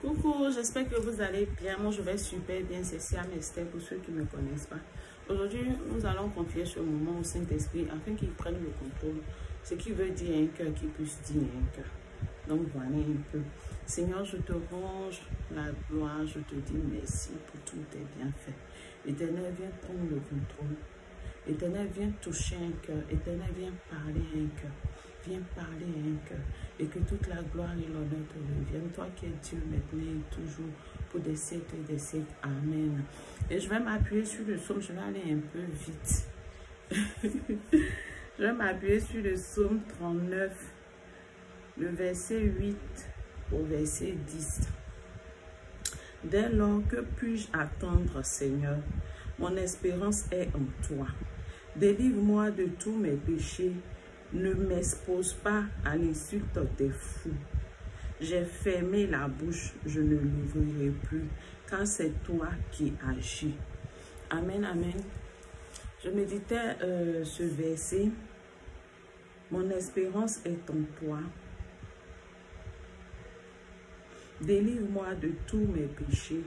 Coucou, j'espère que vous allez bien. Moi, je vais super bien. C'est Siam Esther pour ceux qui ne me connaissent pas. Aujourd'hui, nous allons confier ce moment au Saint-Esprit afin qu'il prenne le contrôle. Ce qui veut dire un cœur qui puisse dire un cœur. Donc, voilà un peu. Seigneur, je te range la gloire. Je te dis merci pour tous tes bienfaits. Éternel, viens prendre le contrôle. Éternel, viens toucher un cœur. Éternel, viens parler à un cœur. Viens parler à un cœur. Et que toute la gloire et l'honneur te reviennent. Toi qui es Dieu maintenant et toujours pour des siècles et des siècles. Amen. Et je vais m'appuyer sur le psaume. Je vais aller un peu vite. Je vais m'appuyer sur le psaume 39. Le verset 8 au verset 10. Dès lors, que puis-je attendre, Seigneur? Mon espérance est en toi. Délivre-moi de tous mes péchés. Ne m'expose pas à l'insulte des fous. J'ai fermé la bouche, je ne l'ouvrirai plus, car c'est toi qui agis. Amen, amen. Je méditais ce verset. Mon espérance est en toi. Délivre-moi de tous mes péchés.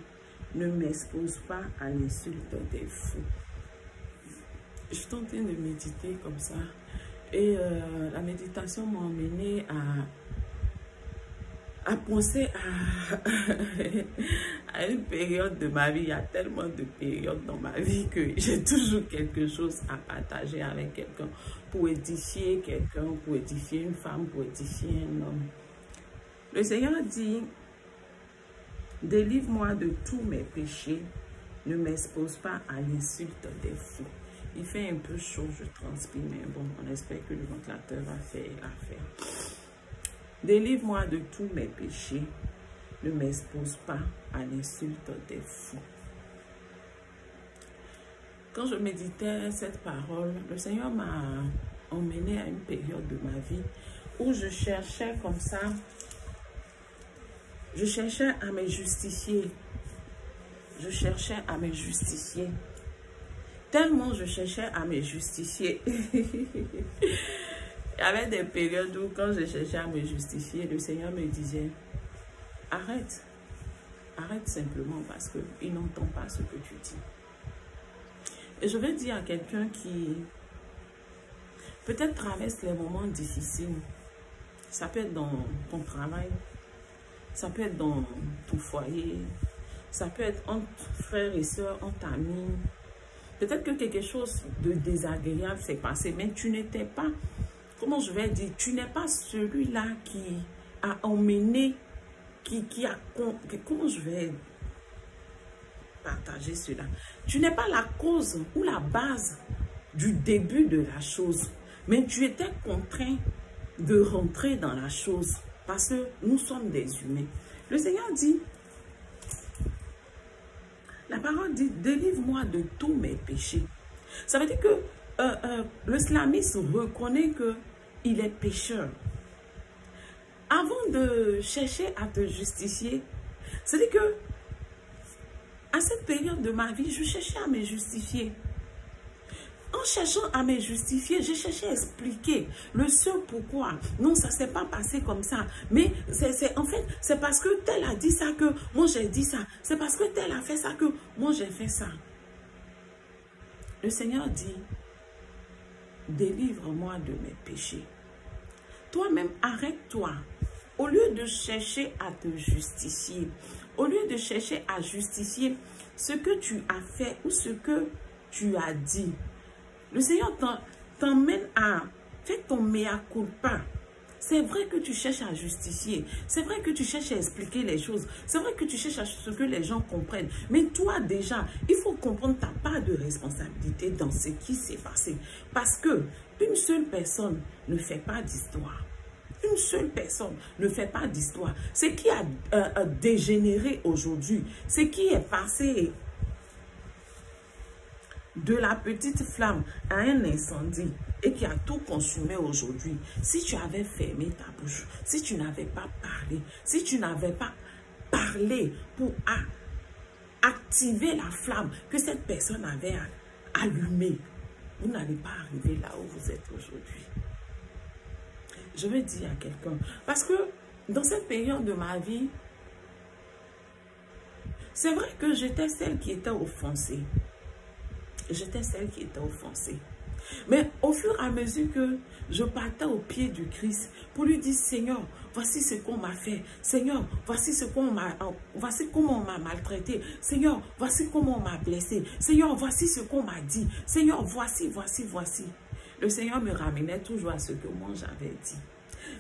Ne m'expose pas à l'insulte des fous. Je suis en train de méditer comme ça. Et la méditation m'a emmené à penser à une période de ma vie. Il y a tellement de périodes dans ma vie que j'ai toujours quelque chose à partager avec quelqu'un. Pour édifier quelqu'un, pour édifier une femme, pour édifier un homme. Le Seigneur dit, délivre-moi de tous mes péchés. Ne m'expose pas à l'insulte des fous. Il fait un peu chaud, je transpire, mais bon, on espère que le ventilateur va faire l'affaire. Délivre-moi de tous mes péchés. Ne m'expose pas à l'insulte des fous. Quand je méditais cette parole, le Seigneur m'a emmené à une période de ma vie où je cherchais comme ça, je cherchais à me justifier. Je cherchais à me justifier. Tellement je cherchais à me justifier. Il y avait des périodes où quand je cherchais à me justifier, le Seigneur me disait, arrête. Arrête simplement parce qu'il n'entend pas ce que tu dis. Et je vais dire à quelqu'un qui peut-être traverse les moments difficiles. Ça peut être dans ton travail. Ça peut être dans ton foyer. Ça peut être entre frères et sœurs, entre amis. Peut-être que quelque chose de désagréable s'est passé, mais tu n'étais pas, comment je vais dire, tu n'es pas celui-là qui a emmené, qui a, comment je vais partager cela? Tu n'es pas la cause ou la base du début de la chose, mais tu étais contraint de rentrer dans la chose parce que nous sommes des humains. Le Seigneur dit, la parole dit, délivre-moi de tous mes péchés. Ça veut dire que le slamiste reconnaît qu'il est pécheur. Avant de chercher à te justifier, c'est-à-dire que à cette période de ma vie, je cherchais à me justifier. En cherchant à me justifier, j'ai cherché à expliquer le seul pourquoi. Non, ça ne s'est pas passé comme ça. Mais en fait, c'est parce que tel a dit ça que moi j'ai dit ça. C'est parce que tel a fait ça que moi j'ai fait ça. Le Seigneur dit, délivre-moi de mes péchés. Toi-même, arrête-toi. Au lieu de chercher à te justifier, au lieu de chercher à justifier ce que tu as fait ou ce que tu as dit, le Seigneur t'emmène à faire ton mea culpa. C'est vrai que tu cherches à justifier. C'est vrai que tu cherches à expliquer les choses. C'est vrai que tu cherches à ce que les gens comprennent. Mais toi déjà, il faut comprendre ta part de responsabilité dans ce qui s'est passé. Parce que une seule personne ne fait pas d'histoire. Une seule personne ne fait pas d'histoire. Ce qui a dégénéré aujourd'hui, ce qui est passé de la petite flamme à un incendie et qui a tout consumé aujourd'hui, si tu avais fermé ta bouche, si tu n'avais pas parlé, si tu n'avais pas parlé pour activer la flamme que cette personne avait allumée, vous n'allez pas arriver là où vous êtes aujourd'hui. Je vais dire à quelqu'un, parce que dans cette période de ma vie, C'est vrai que j'étais celle qui était offensée. J'étais celle qui était offensée. Mais au fur et à mesure que je partais au pied du Christ pour lui dire, Seigneur, voici ce qu'on m'a fait. Seigneur, voici comment on m'a maltraité. Seigneur, voici comment on m'a blessé. Seigneur, voici ce qu'on m'a dit. Seigneur, voici. Le Seigneur me ramenait toujours à ce que moi j'avais dit.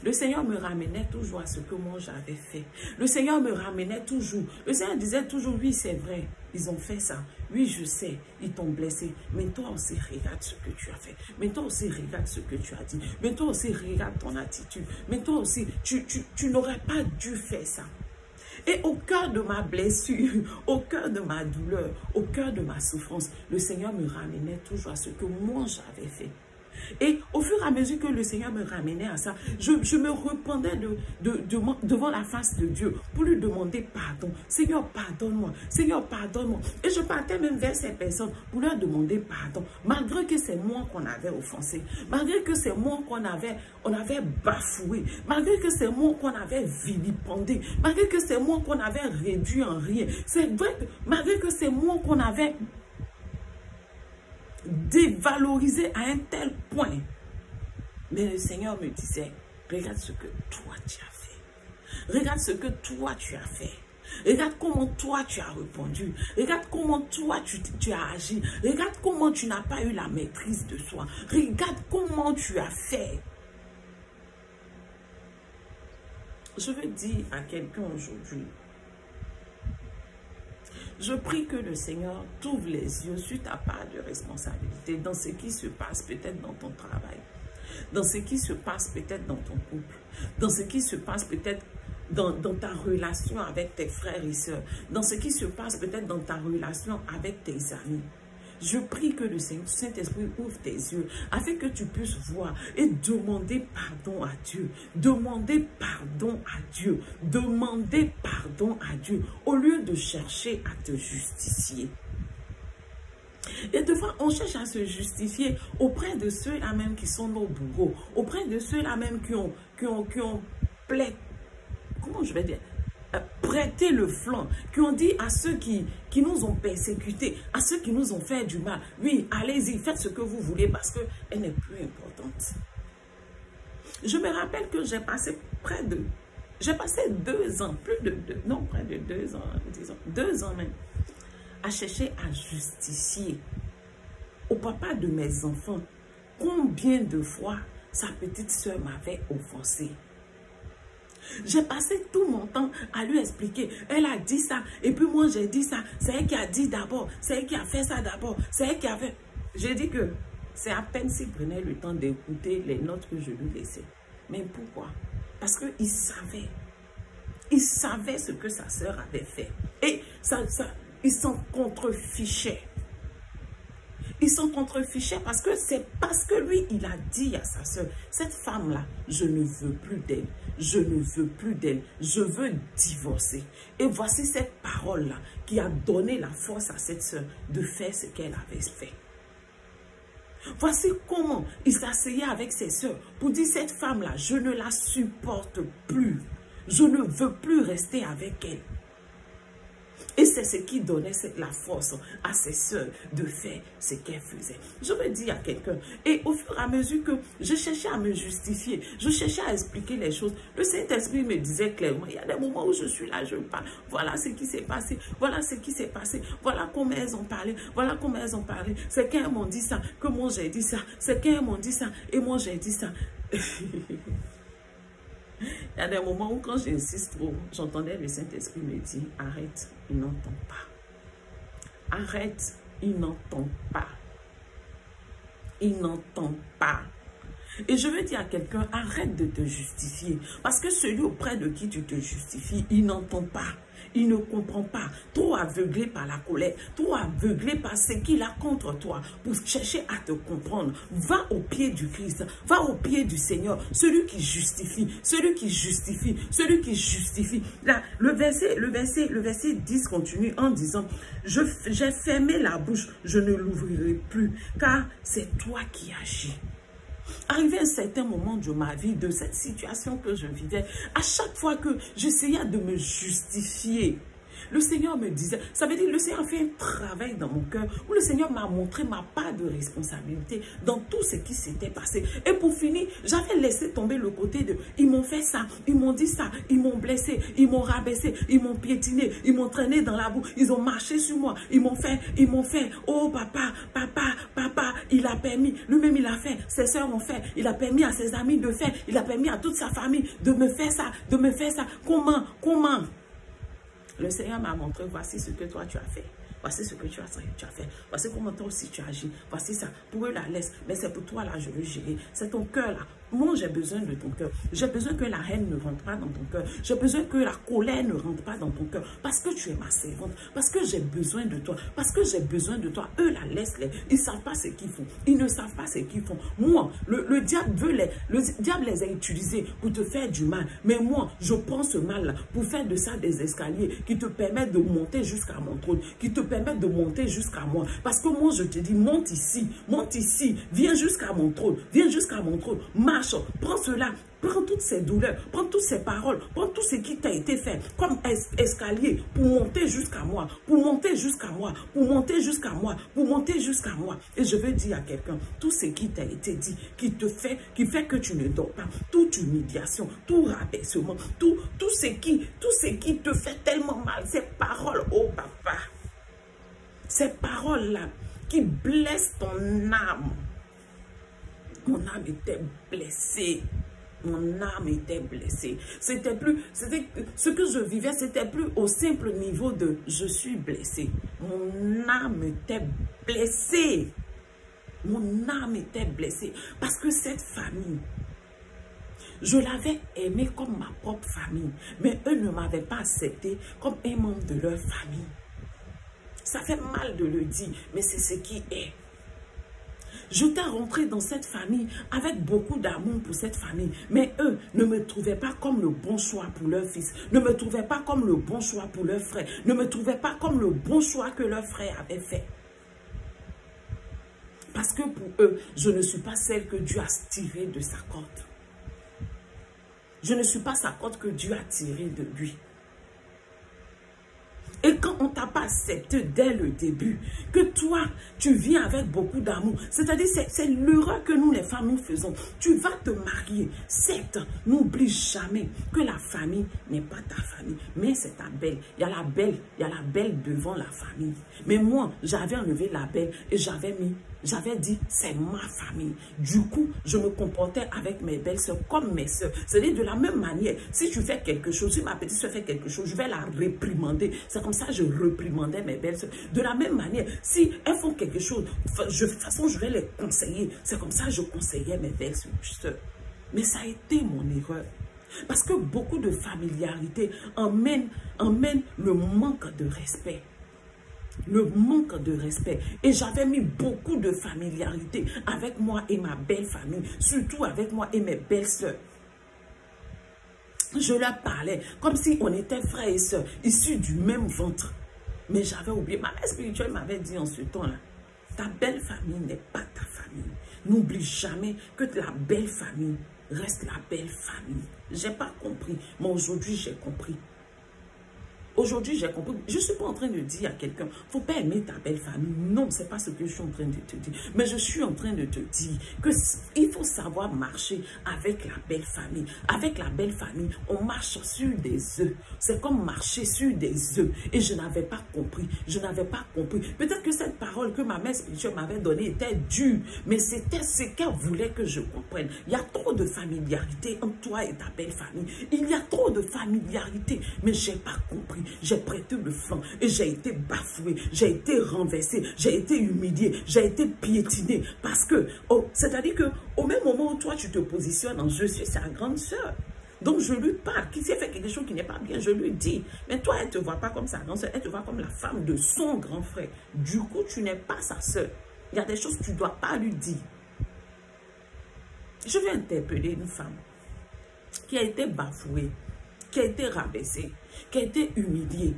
Le Seigneur me ramenait toujours à ce que moi j'avais fait. Le Seigneur me ramenait toujours. Le Seigneur disait toujours, oui, c'est vrai, ils ont fait ça. Oui, je sais, ils t'ont blessé. Mais toi aussi, regarde ce que tu as fait. Mais toi aussi, regarde ce que tu as dit. Mais toi aussi, regarde ton attitude. Mais toi aussi, tu n'aurais pas dû faire ça. Et au cœur de ma blessure, au cœur de ma douleur, au cœur de ma souffrance, le Seigneur me ramenait toujours à ce que moi j'avais fait. Et au fur et à mesure que le Seigneur me ramenait à ça, je me repentais devant la face de Dieu pour lui demander pardon. Seigneur, pardonne-moi. Seigneur, pardonne-moi. Et je partais même vers ces personnes pour leur demander pardon. Malgré que c'est moi qu'on avait offensé. Malgré que c'est moi qu'on avait bafoué. Malgré que c'est moi qu'on avait vilipendé. Malgré que c'est moi qu'on avait réduit en rien. C'est vrai que malgré que c'est moi qu'on avait dévalorisé à un tel point. Mais le Seigneur me disait, regarde ce que toi tu as fait. Regarde ce que toi tu as fait. Regarde comment toi tu as répondu. Regarde comment toi tu as agi. Regarde comment tu n'as pas eu la maîtrise de soi. Regarde comment tu as fait. Je veux dire à quelqu'un aujourd'hui, je prie que le Seigneur t'ouvre les yeux sur ta part de responsabilité dans ce qui se passe peut-être dans ton travail, dans ce qui se passe peut-être dans ton couple, dans ce qui se passe peut-être dans ta relation avec tes frères et sœurs, dans ce qui se passe peut-être dans ta relation avec tes amis. Je prie que le Saint-Esprit ouvre tes yeux afin que tu puisses voir et demander pardon à Dieu. Demander pardon à Dieu. Demander pardon à Dieu au lieu de chercher à te justifier. Et des fois, on cherche à se justifier auprès de ceux-là même qui sont nos bourreaux, auprès de ceux-là même qui ont comment je vais dire, prêter le flanc, qui ont dit à ceux qui nous ont persécutés, à ceux qui nous ont fait du mal, oui, allez-y, faites ce que vous voulez parce qu'elle n'est plus importante. Je me rappelle que j'ai passé près de 2 ans, près de 2 ans, disons, 2 ans même, à chercher à justifier au papa de mes enfants combien de fois sa petite soeur m'avait offensé. J'ai passé tout mon temps à lui expliquer. Elle a dit ça. Et puis moi, j'ai dit ça. C'est elle qui a dit d'abord. C'est elle qui a fait ça d'abord. C'est elle qui a fait... J'ai dit que c'est à peine s'il prenait le temps d'écouter les notes que je lui laissais. Mais pourquoi? Parce qu'il savait. Il savait ce que sa sœur avait fait. Et il s'en contrefichait. Ils s'en contrefichaient parce que c'est parce que lui, il a dit à sa sœur, cette femme-là, je ne veux plus d'elle. Je ne veux plus d'elle. Je veux divorcer. Et voici cette parole-là qui a donné la force à cette sœur de faire ce qu'elle avait fait. Voici comment il s'asseyait avec ses sœurs pour dire, cette femme-là, je ne la supporte plus. Je ne veux plus rester avec elle. Et c'est ce qui donnait la force à ses sœurs de faire ce qu'elles faisaient. Je veux dire à quelqu'un, et au fur et à mesure que je cherchais à me justifier, je cherchais à expliquer les choses, le Saint-Esprit me disait clairement, il y a des moments où je suis là, je parle, voilà ce qui s'est passé, voilà ce qui s'est passé, voilà comment elles ont parlé, voilà comment elles ont parlé, c'est qu'elles m'ont dit ça, que moi j'ai dit ça, c'est qu'elles m'ont dit ça, et moi j'ai dit ça. Il y a des moments où quand j'insiste trop, j'entendais le Saint-Esprit me dire, arrête, il n'entend pas. Arrête, il n'entend pas. Il n'entend pas. Et je veux dire à quelqu'un, arrête de te justifier. Parce que celui auprès de qui tu te justifies, il n'entend pas. Il ne comprend pas. Trop aveuglé par la colère, trop aveuglé par ce qu'il a contre toi pour chercher à te comprendre. Va au pied du Christ, va au pied du Seigneur, celui qui justifie, celui qui justifie, celui qui justifie. Là, le verset 10 continue en disant, j'ai fermé la bouche, je ne l'ouvrirai plus, car c'est toi qui agis. Arrivé à un certain moment de ma vie, de cette situation que je vivais, à chaque fois que j'essayais de me justifier, Le Seigneur me disait, ça veut dire le Seigneur a fait un travail dans mon cœur où le Seigneur m'a montré ma part de responsabilité dans tout ce qui s'était passé. Et pour finir, j'avais laissé tomber le côté de, ils m'ont fait ça, ils m'ont dit ça, ils m'ont blessé, ils m'ont rabaissé, ils m'ont piétiné, ils m'ont traîné dans la boue, ils ont marché sur moi, ils m'ont fait, oh papa, il a permis, lui-même il a fait, ses soeurs ont fait, il a permis à ses amis de faire, il a permis à toute sa famille de me faire ça, comment? Le Seigneur m'a montré, voici ce que toi tu as fait. Voici ce que tu as fait. Voici comment toi aussi tu agis. Voici ça. Pour eux la laisse. Mais c'est pour toi là, je veux gérer. C'est ton cœur là. Moi, j'ai besoin de ton cœur. J'ai besoin que la haine ne rentre pas dans ton cœur. J'ai besoin que la colère ne rentre pas dans ton cœur. Parce que tu es ma servante. Parce que j'ai besoin de toi. Parce que j'ai besoin de toi. Eux, la laisse-les. Ils ne savent pas ce qu'ils font. Ils ne savent pas ce qu'ils font. Moi, le diable les a utilisés pour te faire du mal. Mais moi, je prends ce mal-là pour faire de ça des escaliers qui te permettent de monter jusqu'à mon trône. Qui te permettent de monter jusqu'à moi. Parce que moi, je te dis, monte ici. Viens jusqu'à mon trône. Viens jusqu'à mon trône. Marche. Prends cela, prends toutes ces douleurs, prends toutes ces paroles, prends tout ce qui t'a été fait comme escalier pour monter jusqu'à moi, pour monter jusqu'à moi, pour monter jusqu'à moi, pour monter jusqu'à moi. Et je veux dire à quelqu'un, tout ce qui t'a été dit, qui fait que tu ne dors pas, toute humiliation, tout rabaissement, tout ce qui te fait tellement mal, ces paroles, oh papa, ces paroles-là qui blessent ton âme. Mon âme était blessée. Mon âme était blessée. Ce que je vivais, c'était plus au simple niveau de je suis blessée. Mon âme était blessée. Mon âme était blessée. Parce que cette famille, je l'avais aimée comme ma propre famille. Mais eux ne m'avaient pas accepté comme un membre de leur famille. Ça fait mal de le dire, mais c'est ce qui est. Je t'ai rentré dans cette famille avec beaucoup d'amour pour cette famille. Mais eux ne me trouvaient pas comme le bon choix pour leur fils. Ne me trouvaient pas comme le bon choix pour leur frère. Ne me trouvaient pas comme le bon choix que leur frère avait fait. Parce que pour eux, je ne suis pas celle que Dieu a tirée de sa corde. Je ne suis pas sa corde que Dieu a tirée de lui. Et quand on ne t'a pas accepté dès le début, que toi, tu viens avec beaucoup d'amour, c'est-à-dire c'est l'erreur que nous les femmes nous faisons. Tu vas te marier, certes, n'oublie jamais que la famille n'est pas ta famille, mais c'est ta belle. Il y a la belle devant la famille. Mais moi, j'avais enlevé la belle et j'avais dit, c'est ma famille. Du coup, je me comportais avec mes belles-sœurs comme mes sœurs. C'est-à-dire de la même manière, si tu fais quelque chose, si ma petite sœur fait quelque chose, je vais la réprimander. C'est comme ça que je réprimandais mes belles-sœurs. De la même manière, si elles font quelque chose, de toute façon, je vais les conseiller. C'est comme ça que je conseillais mes belles-sœurs. Mais ça a été mon erreur. Parce que beaucoup de familiarité emmène le manque de respect. Le manque de respect. Et j'avais mis beaucoup de familiarité avec moi et ma belle famille, surtout avec moi et mes belles sœurs. Je leur parlais comme si on était frères et sœurs, issus du même ventre. Mais j'avais oublié, ma mère spirituelle m'avait dit en ce temps-là, ta belle famille n'est pas ta famille. N'oublie jamais que la belle famille reste la belle famille. Je n'ai pas compris, mais aujourd'hui j'ai compris. Aujourd'hui, j'ai compris. Je ne suis pas en train de dire à quelqu'un, il ne faut pas aimer ta belle famille. Non, ce n'est pas ce que je suis en train de te dire. Mais je suis en train de te dire qu'il faut savoir marcher avec la belle famille. Avec la belle famille, on marche sur des œufs. C'est comme marcher sur des œufs. Et je n'avais pas compris. Je n'avais pas compris. Peut-être que cette parole que ma mère spirituelle m'avait donnée était dure. Mais c'était ce qu'elle voulait que je comprenne. Il y a trop de familiarité entre toi et ta belle famille. Il y a trop de familiarité. Mais je n'ai pas compris. J'ai prêté le flanc et j'ai été bafoué, j'ai été renversé, j'ai été humilié, j'ai été piétiné. Parce que, c'est-à-dire qu'au même moment où toi tu te positionnes en je suis sa grande sœur. Donc je lui parle, qui s'est fait quelque chose qui n'est pas bien, je lui dis. Mais toi, elle ne te voit pas comme sa grande sœur, elle te voit comme la femme de son grand frère. Du coup, tu n'es pas sa sœur. Il y a des choses que tu ne dois pas lui dire. Je vais interpeller une femme qui a été bafouée, qui a été rabaissée, qui a été humiliée,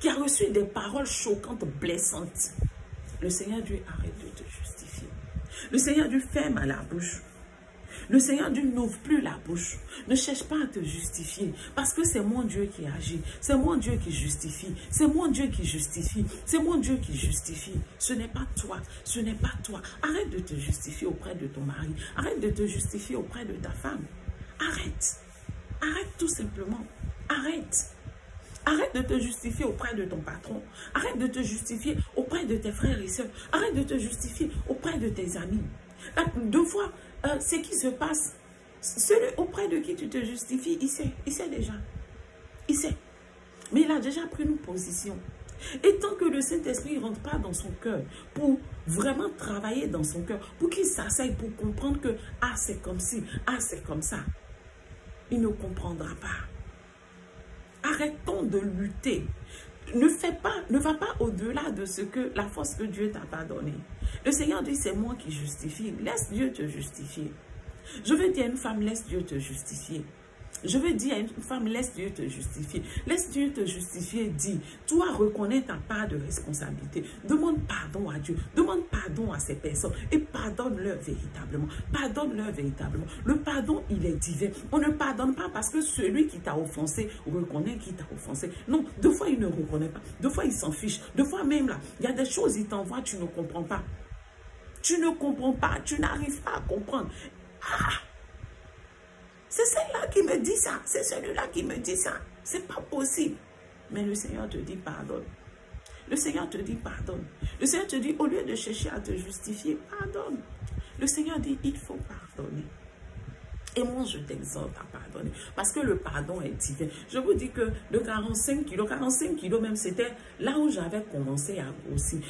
qui a reçu des paroles choquantes, blessantes. Le Seigneur Dieu arrête de te justifier. Le Seigneur Dieu ferme la bouche. Le Seigneur dit, n'ouvre plus la bouche. Ne cherche pas à te justifier. Parce que c'est mon Dieu qui agit. C'est mon Dieu qui justifie. C'est mon Dieu qui justifie. C'est mon Dieu qui justifie. Ce n'est pas toi. Ce n'est pas toi. Arrête de te justifier auprès de ton mari. Arrête de te justifier auprès de ta femme. Arrête. Arrête tout simplement. Arrête. Arrête de te justifier auprès de ton patron. Arrête de te justifier auprès de tes frères et sœurs. Arrête de te justifier auprès de tes amis. Deux fois, ce qui se passe, celui auprès de qui tu te justifies, il sait déjà. Il sait. Mais il a déjà pris une position. Et tant que le Saint-Esprit ne rentre pas dans son cœur pour vraiment travailler dans son cœur, pour qu'il s'asseye pour comprendre que « Ah, c'est comme ci, ah, c'est comme ça », il ne comprendra pas. Arrêtons de lutter. Ne va pas au-delà de ce que la force que Dieu t'a pas donnée. Le Seigneur dit, c'est moi qui justifie. Laisse Dieu te justifier. Je veux dire à une femme, laisse Dieu te justifier. Je veux dire à une femme, laisse Dieu te justifier. Laisse Dieu te justifier, dis, toi reconnais ta part de responsabilité. Demande pardon à Dieu. Demande pardon à ces personnes et pardonne-leur véritablement. Pardonne-leur véritablement. Le pardon, il est divin. On ne pardonne pas parce que celui qui t'a offensé reconnaît qu'il t'a offensé. Non, deux fois, il ne reconnaît pas. Deux fois, il s'en fiche. Deux fois même, là, il y a des choses, il t'envoie, tu ne comprends pas. Tu ne comprends pas. Tu n'arrives pas à comprendre. Ah! C'est celle-là qui me dit ça. C'est celui-là qui me dit ça. C'est pas possible. Mais le Seigneur te dit pardonne. Le Seigneur te dit pardonne. Le Seigneur te dit au lieu de chercher à te justifier, pardonne. Le Seigneur dit il faut pardonner. Et moi, je t'exhorte à pardonner. Parce que le pardon est divin. Je vous dis que de 45 kilos même, c'était là où j'avais commencé à grossir.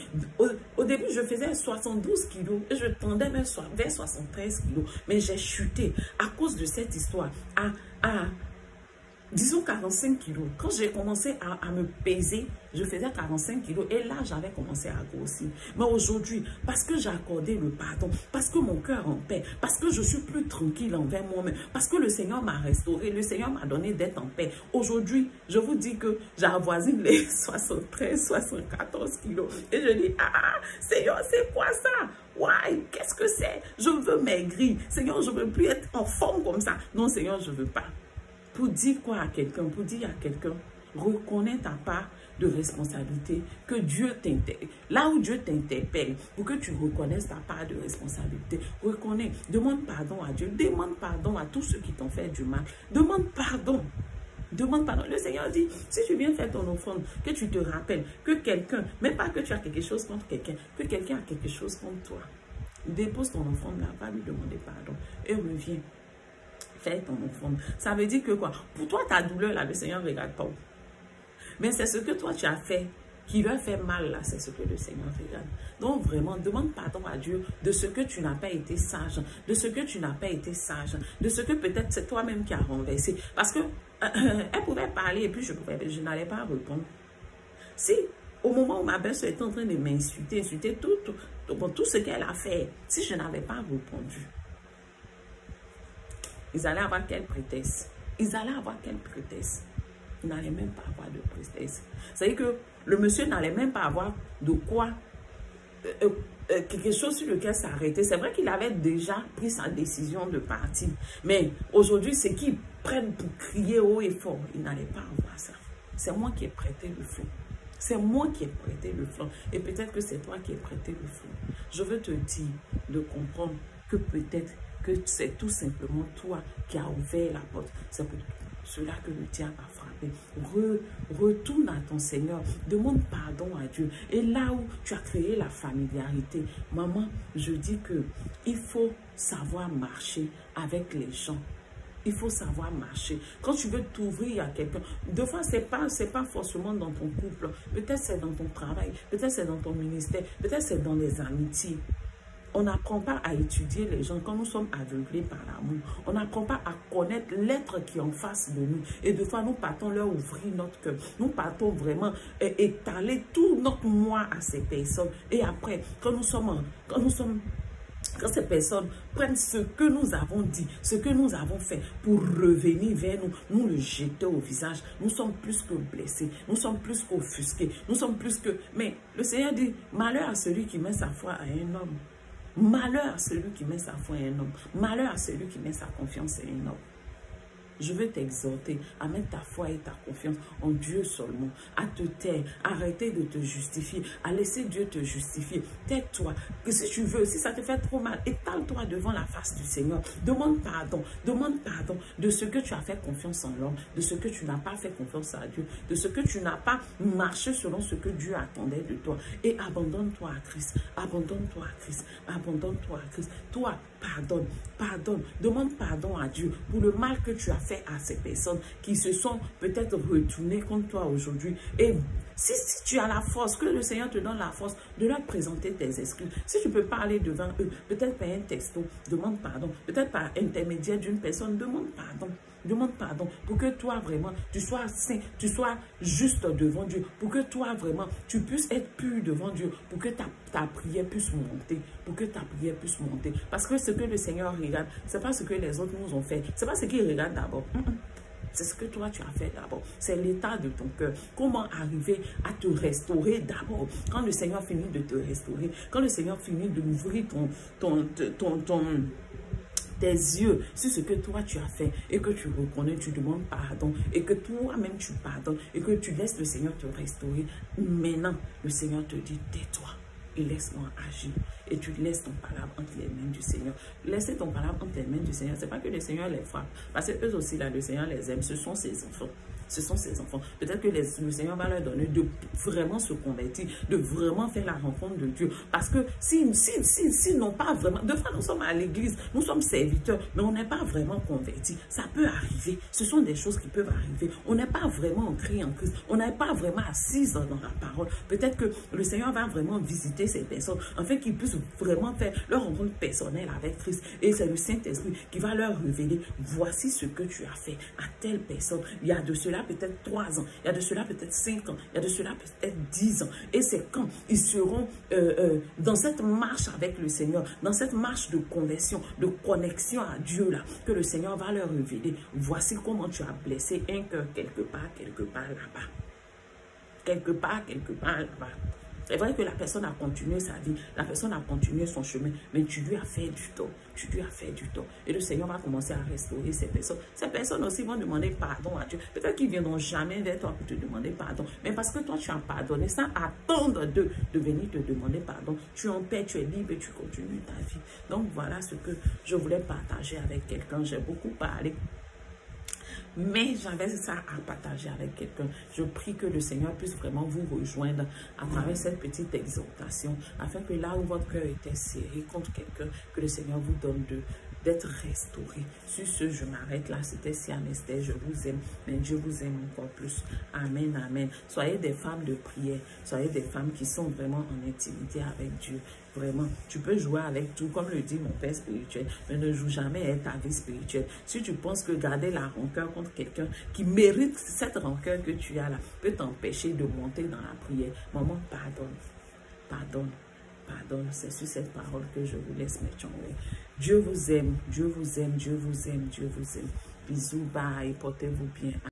Au début, je faisais 72 kilos et je tendais vers 73 kilos. Mais j'ai chuté à cause de cette histoire disons 45 kilos. Quand j'ai commencé à me peser, je faisais 45 kilos et là, j'avais commencé à grossir. Mais aujourd'hui, parce que j'ai accordé le pardon, parce que mon cœur en paix, parce que je suis plus tranquille envers moi-même, parce que le Seigneur m'a restauré, le Seigneur m'a donné d'être en paix. Aujourd'hui, je vous dis que j'avoisine les 73, 74 kilos. Et je dis, ah, Seigneur, c'est quoi ça? Ouais, qu'est-ce que c'est? Je veux maigrir. Seigneur, je ne veux plus être en forme comme ça. Non, Seigneur, je ne veux pas. Pour dire quoi à quelqu'un? Pour dire à quelqu'un, reconnais ta part de responsabilité, que Dieu t'interpelle. Là où Dieu t'interpelle, pour que tu reconnaisses ta part de responsabilité, reconnais, demande pardon à Dieu, demande pardon à tous ceux qui t'ont fait du mal. Demande pardon. Demande pardon. Le Seigneur dit, si tu viens faire ton offrande, que tu te rappelles que quelqu'un, même pas que tu as quelque chose contre quelqu'un, que quelqu'un a quelque chose contre toi. Dépose ton offrande là, va lui demander pardon et reviens. Fais ton offrande. Ça veut dire que quoi? Pour toi, ta douleur, là, le Seigneur ne regarde pas. Mais c'est ce que toi, tu as fait qui lui a fait mal, là. C'est ce que le Seigneur regarde. Donc, vraiment, demande pardon à Dieu de ce que tu n'as pas été sage, de ce que tu n'as pas été sage, de ce que peut-être c'est toi-même qui as renversé. Parce que elle pouvait parler et puis je n'allais pas répondre. Si, au moment où ma belle-sœur était en train de m'insulter, insulter tout ce qu'elle a fait, si je n'avais pas répondu, ils allaient avoir quel prétexte? Ils allaient avoir quel prétexte? Ils n'allaient même pas avoir de prétexte. C'est-à-dire que le monsieur n'allait même pas avoir de quoi, quelque chose sur lequel s'arrêter. C'est vrai qu'il avait déjà pris sa décision de partir. Mais aujourd'hui, c'est qu'ils prennent pour crier haut et fort. Ils n'allaient pas avoir ça. C'est moi qui ai prêté le flanc. C'est moi qui ai prêté le flanc. Et peut-être que c'est toi qui ai prêté le flanc. Je veux te dire de comprendre que peut-être que c'est tout simplement toi qui as ouvert la porte. C'est pour cela que le diable a frappé. Retourne à ton Seigneur. Demande pardon à Dieu. Et là où tu as créé la familiarité, maman, je dis que il faut savoir marcher avec les gens. Il faut savoir marcher. Quand tu veux t'ouvrir à quelqu'un, des fois, c'est pas forcément dans ton couple. Peut-être c'est dans ton travail. Peut-être c'est dans ton ministère. Peut-être c'est dans les amitiés. On n'apprend pas à étudier les gens quand nous sommes aveuglés par l'amour. On n'apprend pas à connaître l'être qui est en face de nous. Et des fois, nous partons leur ouvrir notre cœur. Nous partons vraiment étaler tout notre moi à ces personnes. Et après, quand ces personnes prennent ce que nous avons dit, ce que nous avons fait pour revenir vers nous, nous le jeter au visage, nous sommes plus que blessés, nous sommes plus qu'offusqués, nous sommes plus que... Mais le Seigneur dit, malheur à celui qui met sa foi à un homme. Malheur à celui qui met sa foi en un homme. Malheur à celui qui met sa confiance en un homme. Je veux t'exhorter à mettre ta foi et ta confiance en Dieu seulement, à te taire, arrêter de te justifier, à laisser Dieu te justifier. Tais-toi, que si tu veux, si ça te fait trop mal, étale-toi devant la face du Seigneur. Demande pardon de ce que tu as fait confiance en l'homme, de ce que tu n'as pas fait confiance à Dieu, de ce que tu n'as pas marché selon ce que Dieu attendait de toi. Et abandonne-toi à Christ, abandonne-toi à Christ, abandonne-toi à Christ. Toi, pardonne, pardonne, demande pardon à Dieu pour le mal que tu as fait à ces personnes qui se sont peut-être retournées contre toi aujourd'hui. Et si tu as la force, que le Seigneur te donne la force de leur présenter tes excuses. Si tu ne peux pas aller devant eux, peut-être par un texto, demande pardon. Peut-être par intermédiaire d'une personne, demande pardon. Demande pardon pour que toi vraiment, tu sois saint, tu sois juste devant Dieu. Pour que toi vraiment, tu puisses être pur devant Dieu. Pour que ta prière puisse monter. Pour que ta prière puisse monter. Parce que ce que le Seigneur regarde, ce n'est pas ce que les autres nous ont fait. Ce n'est pas ce qu'il regarde d'abord. C'est ce que toi tu as fait d'abord. C'est l'état de ton cœur. Comment arriver à te restaurer d'abord. Quand le Seigneur finit de te restaurer, quand le Seigneur finit d'ouvrir tes yeux sur ce que toi tu as fait et que tu reconnais, tu demandes pardon et que toi-même tu pardonnes et que tu laisses le Seigneur te restaurer. Maintenant, le Seigneur te dit, tais-toi et laisse-moi agir. Et tu laisses ton palabre entre les mains du Seigneur. Laisser ton palabre entre les mains du Seigneur, c'est pas que le Seigneur les frappe. Parce que eux aussi, là, le Seigneur les aime. Ce sont ses enfants. Ce sont ses enfants. Peut-être que le Seigneur va leur donner de vraiment se convertir, de vraiment faire la rencontre de Dieu. Parce que s'ils n'ont pas vraiment... De fois, nous sommes à l'église, nous sommes serviteurs, mais on n'est pas vraiment convertis. Ça peut arriver. Ce sont des choses qui peuvent arriver. On n'est pas vraiment ancré en Christ. On n'est pas vraiment assise dans la parole. Peut-être que le Seigneur va vraiment visiter ces personnes, afin qu'ils puissent vraiment faire leur rencontre personnelle avec Christ. Et c'est le Saint-Esprit qui va leur révéler, voici ce que tu as fait à telle personne. Il y a de cela peut-être 3 ans, il y a de cela peut-être 5 ans, il y a de cela peut-être 10 ans. Et c'est quand ils seront dans cette marche avec le Seigneur, dans cette marche de conversion, de connexion à Dieu là, que le Seigneur va leur révéler, voici comment tu as blessé un cœur quelque part là-bas. Quelque part là-bas. C'est vrai que la personne a continué sa vie, la personne a continué son chemin, mais tu lui as fait du tort. Tu lui as fait du tort. Et le Seigneur va commencer à restaurer ces personnes. Ces personnes aussi vont demander pardon à Dieu. Peut-être qu'ils ne viendront jamais vers toi pour te demander pardon. Mais parce que toi, tu as pardonné, sans attendre d'eux de venir te demander pardon. Tu es en paix, tu es libre et tu continues ta vie. Donc voilà ce que je voulais partager avec quelqu'un. J'ai beaucoup parlé. Mais j'avais ça à partager avec quelqu'un. Je prie que le Seigneur puisse vraiment vous rejoindre à travers cette petite exhortation, afin que là où votre cœur était serré contre quelqu'un, que le Seigneur vous donne d'être restauré. Sur ce, je m'arrête là. C'était Siam Esther. Je vous aime, mais Dieu vous aime encore plus. Amen, amen. Soyez des femmes de prière. Soyez des femmes qui sont vraiment en intimité avec Dieu. Vraiment, tu peux jouer avec tout, comme le dit mon père spirituel, mais ne joue jamais avec ta vie spirituelle. Si tu penses que garder la rancœur contre quelqu'un qui mérite cette rancœur que tu as là, peut t'empêcher de monter dans la prière, maman, pardonne. Pardonne. Pardonne. C'est sur cette parole que je vous laisse mettre en haut. Dieu vous aime. Dieu vous aime. Dieu vous aime. Dieu vous aime. Bisous, bye. Portez-vous bien.